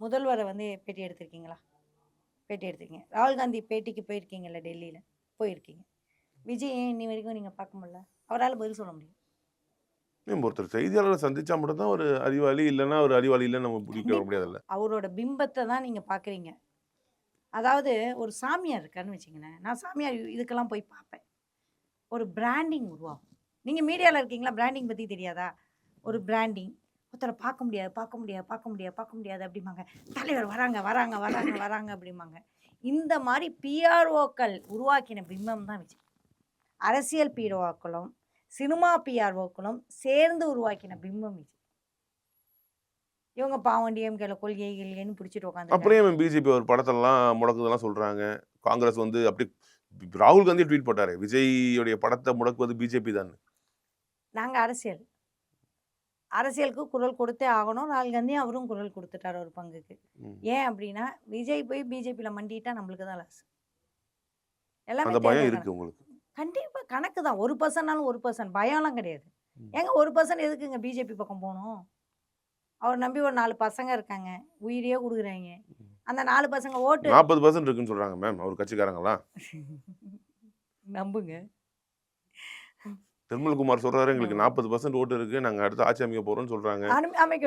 முதல்வரை வந்து பேட்டி எடுத்திருக்கீங்களா? பேட்டி எடுத்திருக்கீங்க. ராகுல் காந்தி பேட்டிக்கு போயிருக்கீங்கல்ல டெல்லியில? போயிருக்கீங்க. விஜய் ஏன் இன்னி வரைக்கும் நீங்க பார்க்க முடியல? அவரால பதில் சொல்ல முடியும். ஒருத்தர் செய்தியாளரை சந்திச்சா மட்டும் தான் ஒரு அறிவாளி, இல்லன்னா ஒரு அறிவாளி இல்லன்னு நம்ம முடிவுக்கு வர கண்டிப்பா. முடியாதுல்ல. அவரோட பிம்பத்த தான் நீங்க பார்க்குறீங்க. அதாவது ஒரு சாமியார் இருக்காருன்னு வச்சுக்கங்களேன். நான் சாமியார் இதுக்கெல்லாம் போய் பார்ப்பேன். ஒரு பிராண்டிங் உருவாகும். நீங்க மீடியால இருக்கீங்களா? பிராண்டிங் பத்தி தெரியாதா? ஒரு பிராண்டிங். ஒருத்தர பார்க்க முடியாது, பார்க்க முடியாது, பார்க்க முடியாது, பார்க்க முடியாது அப்படிம்பாங்க. தலைவர் வராங்க, வராங்க, வராங்க, வராங்க அப்படிம்பாங்க. இந்த மாரி பிஆர்ஓக்கள் உருவாக்கின பிம்பம் தான் விஜய். அரசியல் பிஆர்ஓக்களும், சினிமா பிஆர்ஓக்களும் சேர்ந்து உருவாக்கின பிம்பம் விஜய். இவங்க பாவம் டிஎம்கேல கொள்கை கிள்கைன்னு புடிச்சிட்டு அப்புறம் உட்காந்துருக்காங்க. ஏன் பிஜேபி ஒரு படத்தெல்லாம் முடக்குதெல்லாம் சொல்றாங்க. காங்கிரஸ் வந்து அப்படி ராகுல் காந்தி ட்வீட் போட்டாரே, விஜய்யுடைய படத்த முடக்குவது பிஜேபி தான்னு. நாங்க அரசியல். அரசியலுக்கு குரல் கொடுத்தே ஆகணும். ராகுல் காந்தி அவரும் குரல் குடுத்துட்டாரு ஒரு பங்குக்கு. ம். ஏன் அப்டின்னா, விஜய் போய் பிஜேபில மண்டிட்டா நம்மளுக்கு தான் லாஸ். எல்லாமே அந்த பயம் தேர்தல் இருக்கு கணக்கு. உங்களுக்கு. கண்டிப்பா கணக்கு தான். 1% 1% பயம்லாம் கிடையாது. ம். ஏங்க 1% எதுக்குங்க பிஜேபி பக்கம் போணும்? அவர நம்பி ஒரு 4 பசங்க இருக்காங்க. உயிரையே குடுக்குறாய்ங்க. அந்த 4 பசங்க ஓட்டு 40% இருக்குன்னு சொல்றாங்க மேம், அவர் கட்சிக்காரங்கலாம். நம்புங்க. நிர்மல்குமார் சொல்றாரு, எங்களுக்கு நம்புங்க. 40% ஓட்டு இருக்கு. நாங்க அடுத்து ஆட்சி அமைக்க போறோம்ன்னு சொல்றாங்க. அமைக்க